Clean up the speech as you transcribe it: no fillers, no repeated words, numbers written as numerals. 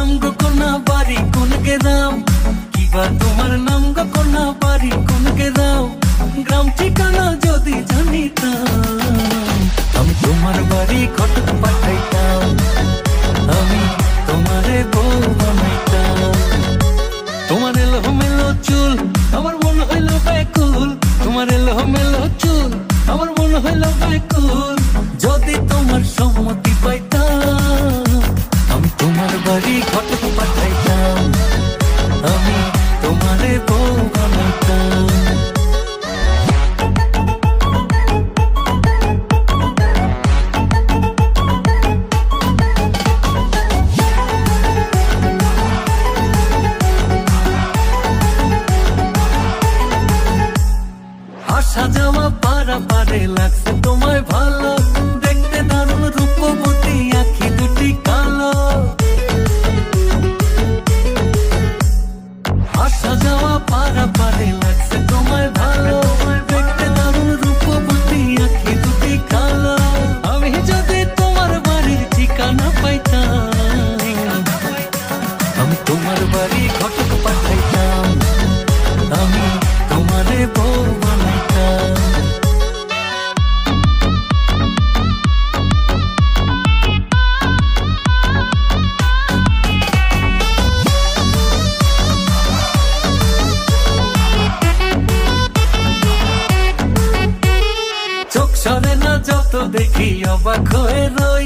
নাম গো কোনা বাড়ি কোন গ্রাম, কিবা তোমার নাম গো কোনা বাড়ি কোন গ্রাম, গ্রাম ঠিকানা যদি জানিতাম আমি তোমার বাড়ি ঘটক পাঠাইতাম, আমি তোমারে বউ বানাইতাম। তোমার এলো মেলো চুল আমার মন হইল ব্যাকুল, তোমার এলো মেলো চুল আমার মন হইল ব্যাকুল, যদি তোমার সম্মতি পাইতাম আমি তোমার বাড়ি ঘটক পাঠাইতাম, আমি তোমারে বউ বানাইতাম। আসা যাওয়া পারা পারে লাগছে তোমায় ভালো, দেখতে দারুণ রূপবতী আঁখি দুটি কালো। আসা যাওয়া পারা পারে লাগছে তোমায় ভালো, দেখতে দারুণ রূপবতী আঁখি দুটি কালো। আমি যদি তোমার বাড়ির ঠিকানা পাইতাম আমি তোমার বাড়ি ঘটক পাঠাইতাম, আমি তোমারে বউ বানাইতাম। চোখ সরে না যত দেখি অবাক হয়ে রই,